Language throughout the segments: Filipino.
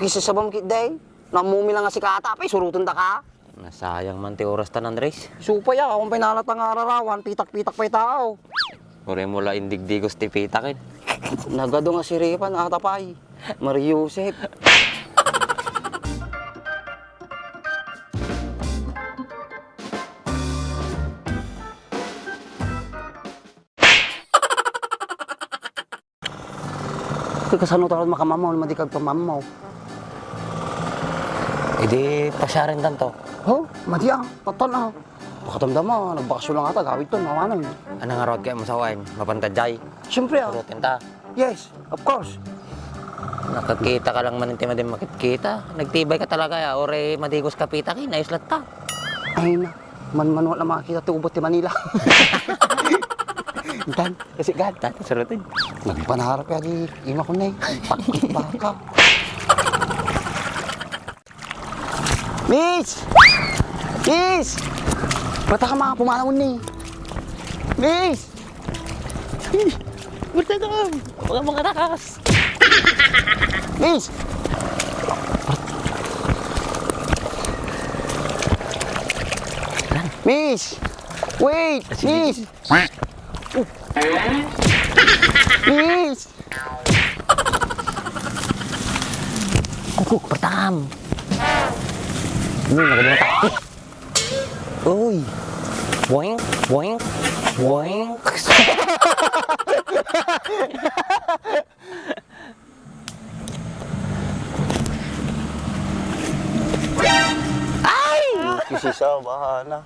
Kisa sa bamkit day. Namumi lang nga si kata pa, surutan da ka. Nasayang man ti oras tan, Andres. Supay kung pinalatang ararawan, pitak-pitak pa'y tao. Uri mula indigdigos ti pitakin. Nagado nga si Ripan, atapay. Mariusep. Kasano talagang makamamaw, madikag pamamaw. Idi pasyarin tan to. Oh, madiya, patan na. Pakatamdam mo, nagbakasyon lang ata, gawit to, mawanan. Anong nga road kayo masawain? Mapantadjay. Siyempre Purutin ta. Yes, of course. Nakakita ka lang manintima din makikita. Nagtibay ka talaga ya. Ore madigos ka pitakin. Ayos lang ta. Ay na, man wala makakita ti ubot ti Manila. Dan, kasi gan. Tan, surutin. Nagpanaharap ya di ima ko na pakit baka. Miss! Miss! Bata ka mga pumanahon ni. Miss! Bulta ka. Mga takas. Miss! Miss! Wait! Miss! Miss! Kukuk, pertam. Ini nagagawin ta. Uy. Boing, boing, boing. Kasi sa bahana.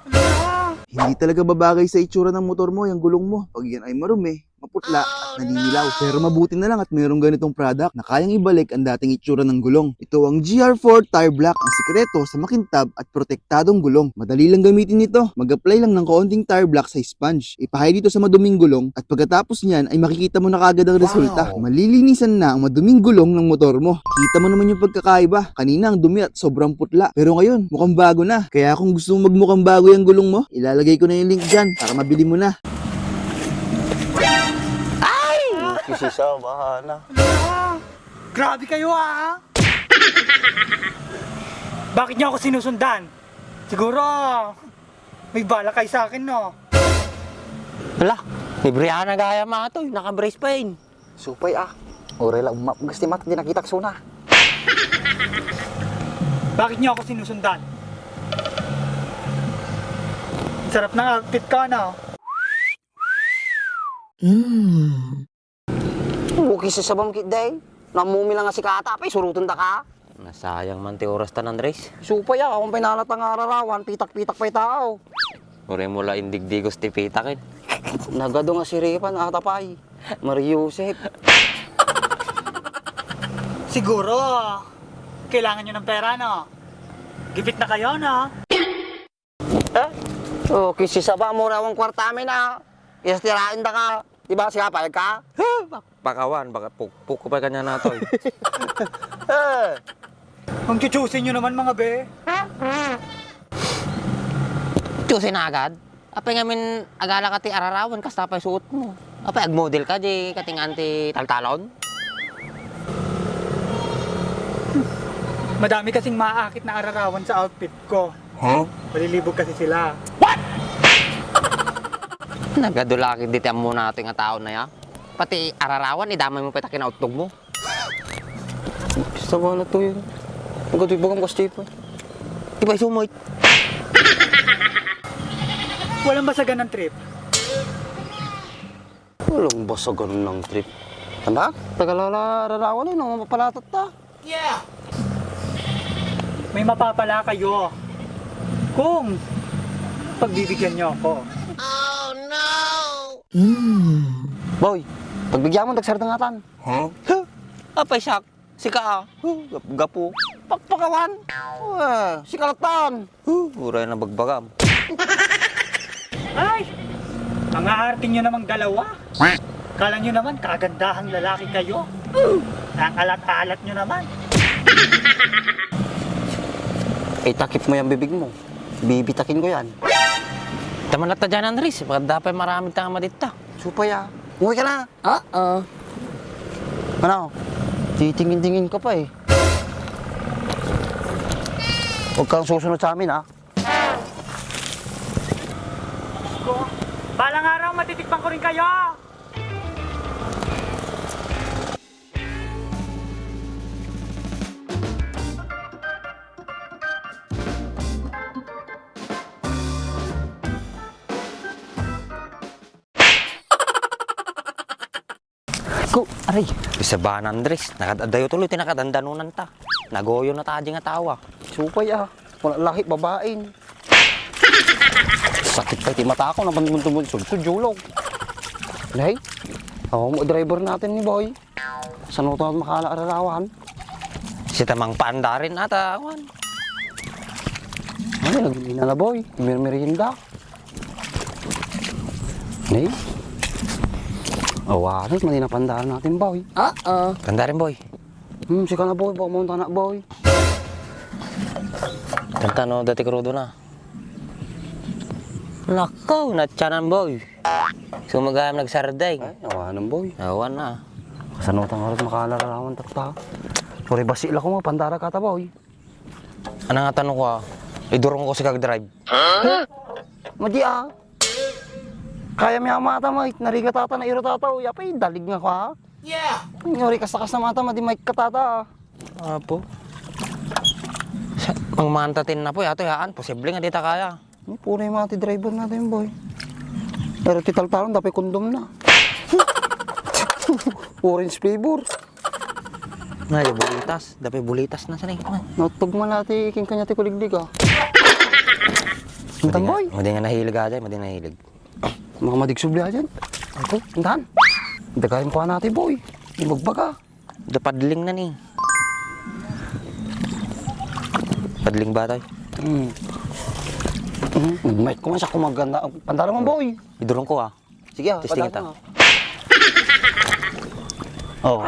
Hindi talaga babagay sa itsura ng motor mo yung gulong mo. Pag yan ay marumi, maputla at naninilaw. Pero mabuti na lang at mayroong ganitong product na kayang ibalik ang dating itsura ng gulong. Ito ang GR4 Tire Black, ang sikreto sa makintab at protektadong gulong. Madali lang gamitin ito. Mag-apply lang ng kaunting tire black sa sponge. Ipahay dito sa maduming gulong at pagkatapos niyan ay makikita mo na kagad ang resulta. Malilinisan na ang maduming gulong ng motor mo. Kita mo naman yung pagkakaiba. Kanina ang dumi at sobrang putla. Pero ngayon, mukhang bago na. Kaya kung gusto mo magmukhang bago yung gulong mo, ilalagay ko na yung link dyan para mabili mo na. Kasi sa bahana. Grabe kayo Bakit niyo ako sinusundan? Siguro, may bala kayo sa akin, no? Wala. Librihan na gaya mga to. Naka-brace pa yun. Supay Ore lang, gusti mat, hindi nakita ko na. Bakit niyo ako sinusundan? Sarap ng outfit ka, no? Okay sa bamkit day. Namumi lang nga si kata pa, surutan da ka. Nasayang man ti oras tan, Andres. Supay kung pinalatang ararawan, pitak-pitak pa'y tao. Uri mula indigdigos ti pitakin. Nagado nga si Ripan, atapay. Mariusep. Siguro, kailangan nyo ng pera, no? Gipit na kayo, no? Okay, si Saba mo rawang kwartami na. Istirain da ka. Diba siya payag ka? Pakawan, baka pukpuk pa kanya na to. Ang chuchusin nyo naman, mga be. Tusin na agad. Apay ngamin agala ka ti ararawan kas tapay suot mo. Apay agmodel ka di kating anti taltalon. Madami kasing maaakit na ararawan sa outfit ko. Malilibog kasi sila. Nagadulakin dito mo natin nga tao na ya. Pati ararawan, idamay mo pa ita kinautog mo. Saba na to yun. Nagato'y bagang kastipo. Di ba sumoy? Walang basagan ng trip. Walang basa ganun ng trip. Tanda? Tagalala rarawan yun, ang mapalatat ta. May mapapala kayo. Kung pagbibigyan nyo ako. Boy, pagbigyan mo, nagsardangatan. Apay sak, sika gapu. Pakpakawan. Si Kalatan. Uray na bagbagam. Ay! Mga arte nyo namang dalawa. Kala nyo naman, kagandahang lalaki kayo. Ang alat-alat nyo naman. Takip mo yung bibig mo. Bibitakin ko yan. Taman na ta dyan, Andres. Dapat maraming tama dito. Supay Uwi ka na. Ano? Titingin-tingin ka pa eh. Huwag kang susunod sa amin, ha? Balang araw, matitikpan ko rin kayo! Ko, aray. Isa ba na Andres? Nakadadayo tuloy, tinakadandanunan ta. Nagoyo na ta, nga tawa. Supay, Wala lahi, babain. Sakit pa iti mata ko, nabandun-tumunod sa julog. Nay, ako mo driver natin ni Boy. Saan ito makala-ararawan? Si tamang paanda rin ata, awan. Ay, nagmina na Boy. Merienda. Nay, awanan, mali na pandaan natin Boy. Tanda rin, boy. Sika na Boy, baka maunta na Boy. Tanta no, dati krudo na. Nakaw, natsanan, boy. Sumagayam nagsardeng. Ay, awanan Boy. Awan na. Saan ito makala-ararawan takta? Puri basi lang ko mo, pandara ka ta Boy. Ano nga tanong ko, idurong ko si kag-drive. Madi Kaya may mata mo, nariga tata na iro tata, yapay, dalig nga ko ha. Yeah! Nyori kasakas na mata, madi may katata. Apo. Ang mantatin na po, yato yaan. Posible nga dita kaya. Puro yung mga driver natin, boy. Pero tital-talon, dapat kondom na. Orange flavor. Na, yung bulitas. Dapat bulitas na sanay. Notpag mo natin, iking kanya ti kuliglig Intang boy. Madi nga nahilig aja, madi nahilig. Mga madigsubli dyan. Ito, intahan. Dagayin pa natin, boy. Ibagbaga. Dapadling na ni. Padling ba tayo? Might ko man siya kumaganda. Pandara mo, boy. Idurong ko Sige, testing kita. Oh.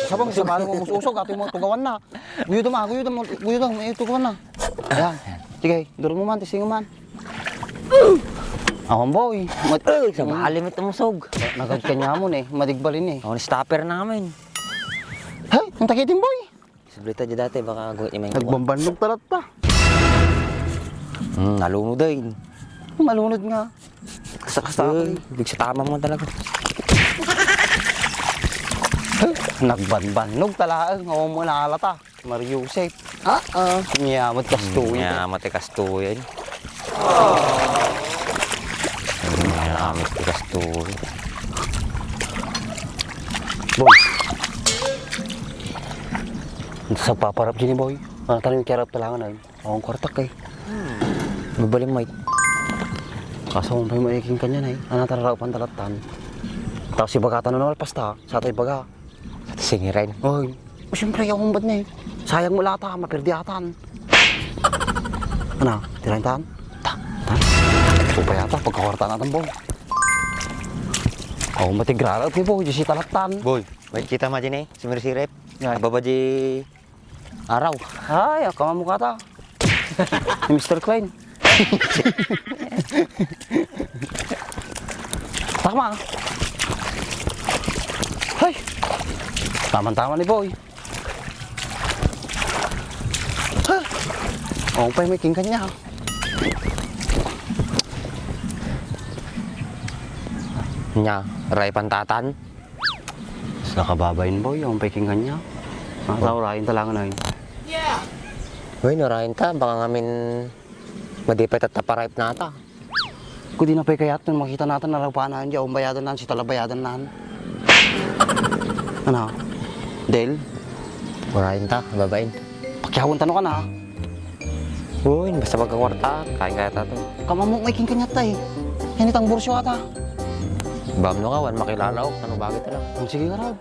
Sabang sabahan mo mususog, ato mo tugawan na. Guyod may tugawan na. Ayan. Sige, duro mo man, testing mo man. Ako, boy. Sa mahalimit umusog. Nagagkanya mo madigbalin Ako ni stopper namin. Hey, ang takitin, boy. Sablita dyan dati, baka guhit yung mga Nagbambanlog talat ta. nalunod din. Malunod nga. Kasakasta ako Big sa tama mo talaga. Nagbanbanog talaan. Oo mo nakalata. Mario Joseph. Kumiyamot kastuyo. Ngayamat ikastuyan. Ngayamat ikastuyan. Boy. Sa paparap dyan boy. Ano tayo yung kirap talangan ay. Akong kwartak Mabaling mate. Kaso kung may maiking kanya Ano tararaw pantalatan. Tapos si bagatan na nalpas ta. Sa tayo baga. Singirin. Oy. O siyempre akong bad Sayang mo lata. Mapirdiatan. Ano? Tirahin taan? Ta. Supay yata. Pagkakwarta natin boy. Ako matigrara at boy. Diyos si talatan. Boy, may kita ma dyan sumirsirip. Yan. Babaji araw. Ay, ako mamukha ta. Si Mr. Klein. Tama. Hay. Tama-tama ni boy. Ha. Oh, pa may king kanya. Nya, ray pantatan. Sa kababayin boy, yung peking kanya. Tao rahin talangan na yun. Uy, narahin ta. Baka ngamin madipet at taparipe na ta. Kung di na pa kayat, nung makita natin na lapanan dyan, bayadan na, si talabayadan na. Ano? Del, Narahin ta, babain. pakyawon tanong ka na. Uy, basta magkakwarta. Kain kaya ta to. Kamamok may king kanya tay. Yan itang bursyo ata. Bam no kawan, makilala ko. Ano bagay ta lang. Sige ka Rab.